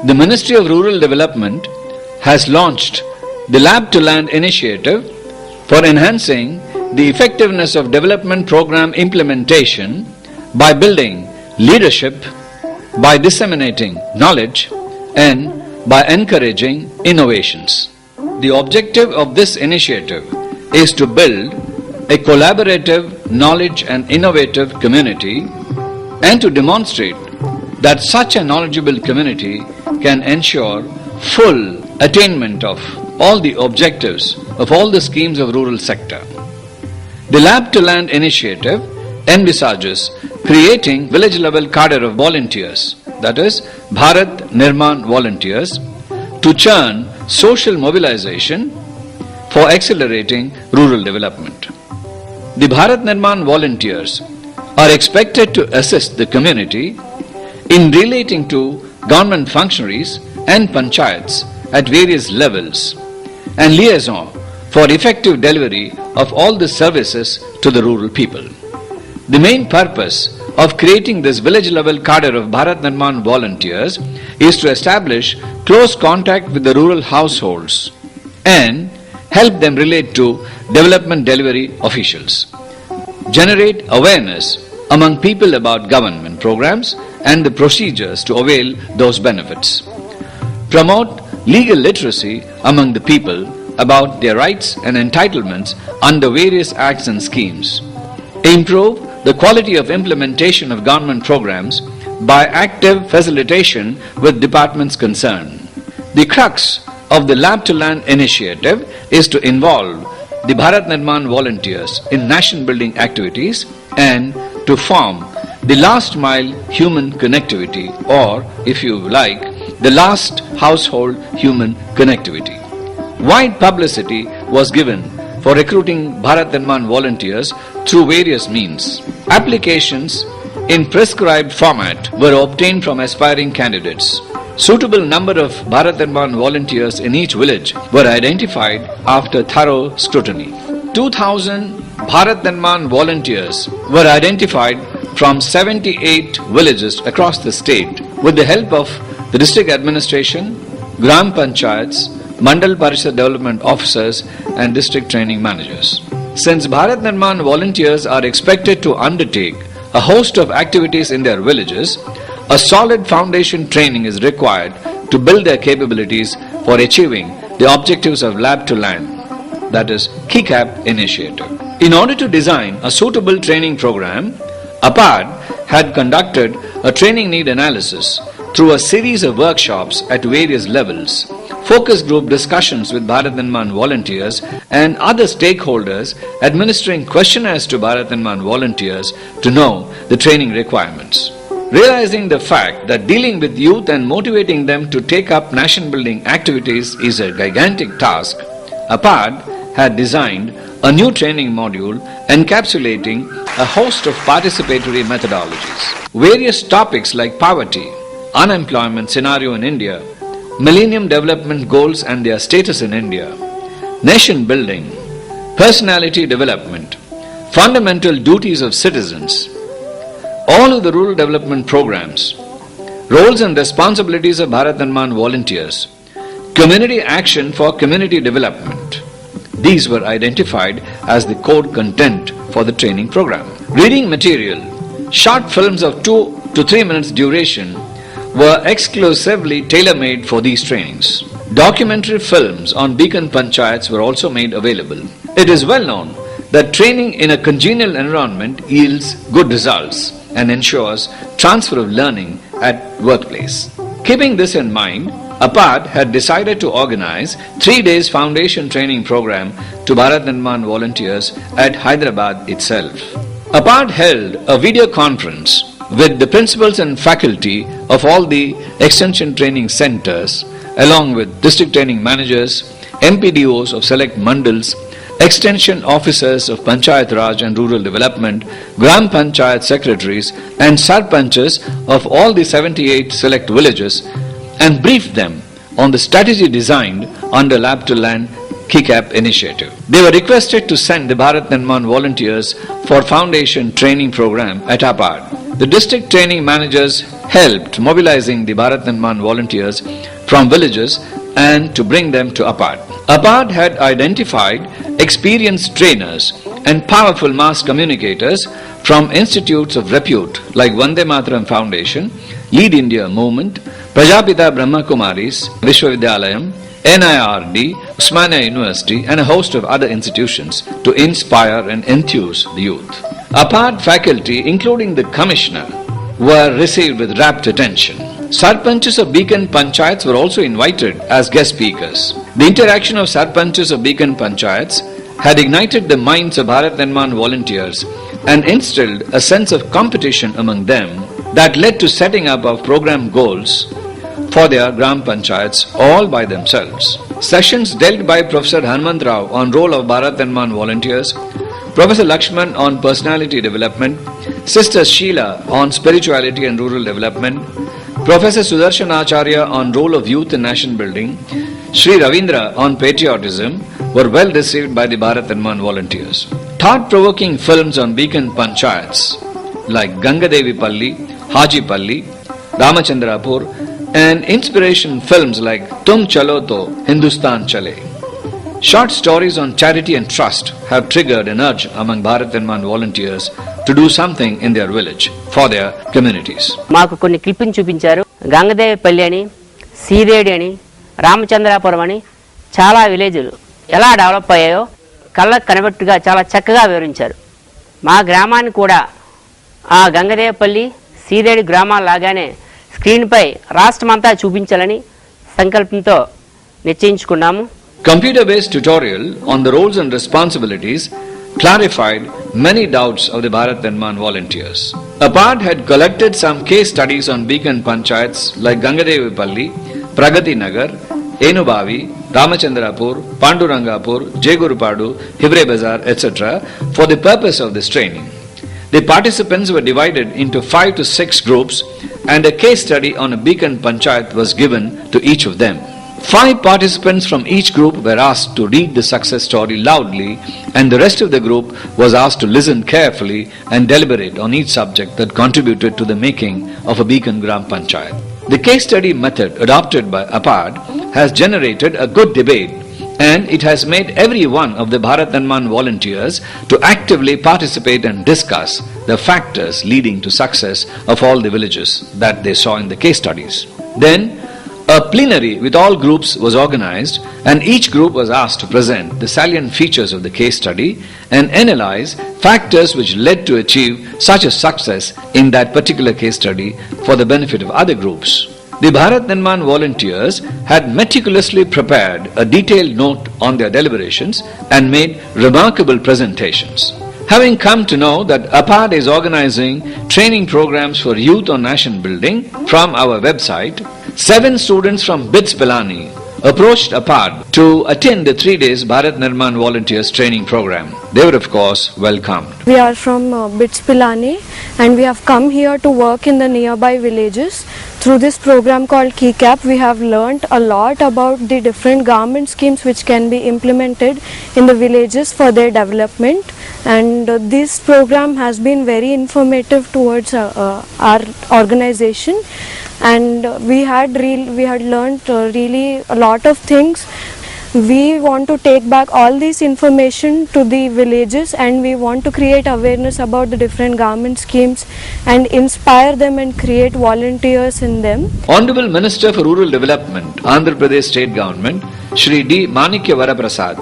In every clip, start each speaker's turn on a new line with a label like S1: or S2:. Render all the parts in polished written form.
S1: The Ministry of Rural Development has launched the Lab to Land initiative for enhancing the effectiveness of development program implementation by building leadership, by disseminating knowledge, and by encouraging innovations. The objective of this initiative is to build a collaborative, knowledge and innovative community and to demonstrate that such a knowledgeable community can ensure full attainment of all the objectives of all the schemes of rural sector. The Lab to Land initiative envisages creating village-level cadre of volunteers, that is, Bharat Nirman volunteers, to churn social mobilization for accelerating rural development. The Bharat Nirman volunteers are expected to assist the community in relating to government functionaries and panchayats at various levels and liaison for effective delivery of all the services to the rural people. The main purpose of creating this village-level cadre of Bharat Nirman volunteers is to establish close contact with the rural households and help them relate to development delivery officials, generate awareness among people about government programs and the procedures to avail those benefits, promote legal literacy among the people about their rights and entitlements under various acts and schemes, improve the quality of implementation of government programs by active facilitation with departments concerned. The crux of the Lab to Land initiative is to involve the Bharat Nirman volunteers in nation building activities and to form the last mile human connectivity, or if you like, the last household human connectivity. Wide publicity was given for recruiting Bharat Nirman volunteers through various means. Applications in prescribed format were obtained from aspiring candidates. Suitable number of Bharat Nirman volunteers in each village were identified after thorough scrutiny. 2,000 Bharat Nirman volunteers were identified from 78 villages across the state with the help of the district administration, Gram Panchayats, Mandal Parishad development officers and district training managers. Since Bharat Nirman volunteers are expected to undertake a host of activities in their villages, a solid foundation training is required to build their capabilities for achieving the objectives of Lab to Land, that is KICAP initiative. In order to design a suitable training program, APAD had conducted a training need analysis through a series of workshops at various levels, focus group discussions with Bharat Nirman volunteers and other stakeholders, administering questionnaires to Bharat Nirman volunteers to know the training requirements. Realizing the fact that dealing with youth and motivating them to take up nation building activities is a gigantic task, APAD had designed a new training module encapsulating a host of participatory methodologies. Various topics like poverty, unemployment scenario in India, Millennium Development Goals and their status in India, nation building, personality development, fundamental duties of citizens, all of the rural development programs, roles and responsibilities of Bharat Nirman volunteers, community action for community development. These were identified as the core content for the training program. Reading material, short films of 2 to 3 minutes duration were exclusively tailor-made for these trainings. Documentary films on Beacon Panchayats were also made available. It is well known that training in a congenial environment yields good results and ensures transfer of learning at workplace. Keeping this in mind, APAD had decided to organize 3 days foundation training program to Bharat Nirman volunteers at Hyderabad itself. APAD held a video conference with the principals and faculty of all the extension training centers, along with district training managers, MPDOs of select mandals, extension officers of Panchayat Raj and Rural Development, Gram Panchayat secretaries and sarpanchas of all the 78 select villages, and briefed them on the strategy designed under Lab to Land KICAP initiative. They were requested to send the Bharat Nirman volunteers for foundation training program at APAD. The district training managers helped mobilizing the Bharat Nirman volunteers from villages and to bring them to APAD. APAD had identified experienced trainers and powerful mass communicators from institutes of repute like Vande Mataram Foundation, Lead India Movement, Prajapita Brahma Kumaris Vishwavidyalayam, NIRD, Osmania University and a host of other institutions to inspire and enthuse the youth. APAD faculty, including the commissioner, were received with rapt attention. Sarpanchs of Beacon Panchayats were also invited as guest speakers. The interaction of Sarpanchs of Beacon Panchayats had ignited the minds of Bharat Nirman volunteers and instilled a sense of competition among them that led to setting up of program goals for their Gram Panchayats all by themselves. Sessions dealt by Professor Hanmant Rao on role of Bharat Nirman volunteers, Professor Lakshman on personality development, Sister Sheila on spirituality and rural development, Professor Sudarshan Acharya on role of youth in nation building, Sri Ravindra on patriotism were well received by the Bharat Nirman volunteers. Thought-provoking films on Beacon Panchayats like Gangadevi Palli, Haji Palli, Ramachandrapur and inspiration films like Tum Chalo To Hindustan Chale. Short stories on charity and trust have triggered an urge among Bharat Nirman volunteers to do something in their village for their communities.
S2: మాకు కొన్ని clipping చూపించారు. గంగదేవిపల్లి అని, సీదేడి అని, రామచంద్రాపురం అని చాలా విలేజ్లు ఎలా develop అయ్యాయో కళ్ళకు కనబట్టుగా చాలా చక్కగా వివరించారు. మా గ్రామాన్ని కూడా ఆ గంగదేవిపల్లి, సీదేడి గ్రామాల లాగానే స్క్రీన్పై రాష్ట్రమంతా చూపించాలని సంకల్పంతో నిశ్చయించుకున్నాము.
S1: Computer-based tutorial on the roles and responsibilities clarified many doubts of the Bharat Nirman volunteers. APAD had collected some case studies on Beacon Panchayats like Gangadevipalli, Pragati Nagar, Enubavi, Ramachandrapur, Pandurangapur, Jegurupadu, Hivre Bazar, etc. for the purpose of this training. The participants were divided into 5 to 6 groups and a case study on a Beacon Panchayat was given to each of them. 5 participants from each group were asked to read the success story loudly and the rest of the group was asked to listen carefully and deliberate on each subject that contributed to the making of a Beacon Gram Panchayat. The case study method adopted by APAD has generated a good debate and it has made every one of the Bharat Nirman volunteers to actively participate and discuss the factors leading to success of all the villages that they saw in the case studies. Then a plenary with all groups was organized and each group was asked to present the salient features of the case study and analyze factors which led to achieve such a success in that particular case study for the benefit of other groups. The Bharat Nirman volunteers had meticulously prepared a detailed note on their deliberations and made remarkable presentations. Having come to know that APAD is organizing training programs for youth on nation building from our website, 7 students from BITS Pilani approached APAD to attend the 3 days Bharat Nirman Volunteers training program. They were of course welcomed.
S3: We are from BITS Pilani and we have come here to work in the nearby villages. Through this program called KeyCap, we have learnt a lot about the different government schemes which can be implemented in the villages for their development. And this program has been very informative towards our organization. And we had learnt really a lot of things. We want to take back all this information to the villages and we want to create awareness about the different government schemes and inspire them and create volunteers in them.
S1: Honorable Minister for Rural Development, Andhra Pradesh State Government, Shri D. Manikya Varaprasad,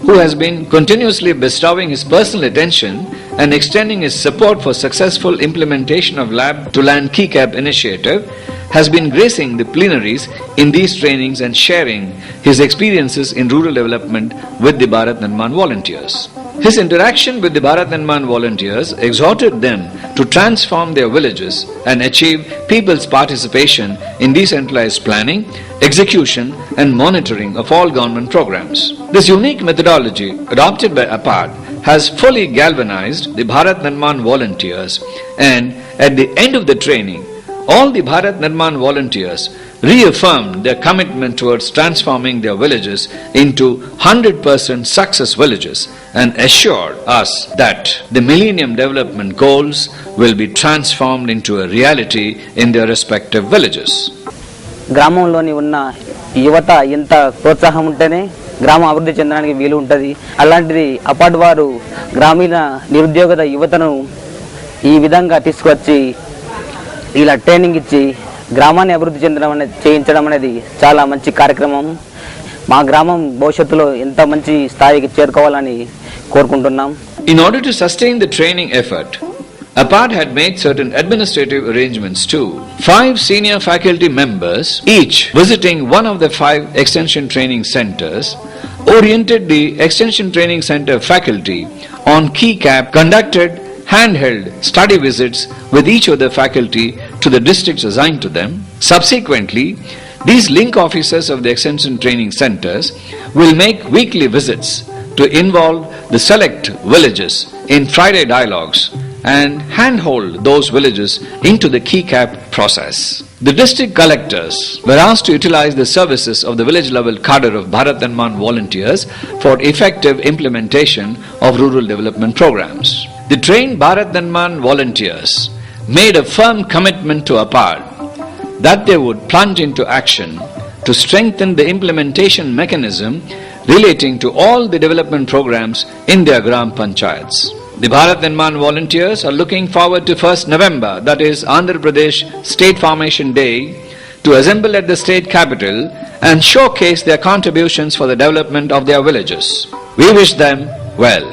S1: who has been continuously bestowing his personal attention and extending his support for successful implementation of Lab to Land KeyCap initiative, has been gracing the plenaries in these trainings and sharing his experiences in rural development with the Bharat Nirman volunteers. His interaction with the Bharat Nirman volunteers exhorted them to transform their villages and achieve people's participation in decentralized planning, execution and monitoring of all government programs. This unique methodology adopted by APAD has fully galvanized the Bharat Nirman volunteers and at the end of the training, all the Bharat Nirman volunteers reaffirmed their commitment towards transforming their villages into 100% success villages and assured us that the Millennium Development Goals will be transformed into a reality in their respective villages.
S4: గ్రామంలోని ఉన్న యువత ఎంత ప్రోత్సాహం ఉంటేనే గ్రామం అభివృద్ధి చెందడానికి వీలు ఉంటుంది. అలాంటిది అపార్ట్ వారు గ్రామీణ నిరుద్యోగ యువతను ఈ విధంగా తీసుకొచ్చి ఇలా ట్రైనింగ్ ఇచ్చి గ్రామాన్ని అభివృద్ధి చేయించడం అనేది చాలా మంచి కార్యక్రమం. మా గ్రామం భవిష్యత్తులో ఎంత మంచి స్థాయికి చేరుకోవాలని కోరుకుంటున్నాం.
S1: In order to sustain the training effort, APARD had made certain administrative arrangements too. 5 senior faculty members, each visiting one of the 5 extension training centers, oriented the extension training center faculty on KeyCap, conducted handheld study visits with each of the faculty to the districts assigned to them. Subsequently, these link officers of the extension training centers will make weekly visits to involve the select villages in Friday dialogues and handhold those villages into the KeyCap process. The district collectors were asked to utilize the services of the village level cadre of Bharat Danman volunteers for effective implementation of rural development programs. The trained Bharat Danman volunteers made a firm commitment to APARD that they would plunge into action to strengthen the implementation mechanism relating to all the development programs in their Gram Panchayats. The Bharat Danman volunteers are looking forward to 1st November, that is Andhra Pradesh State Formation Day, to assemble at the state capital and showcase their contributions for the development of their villages. We wish them well.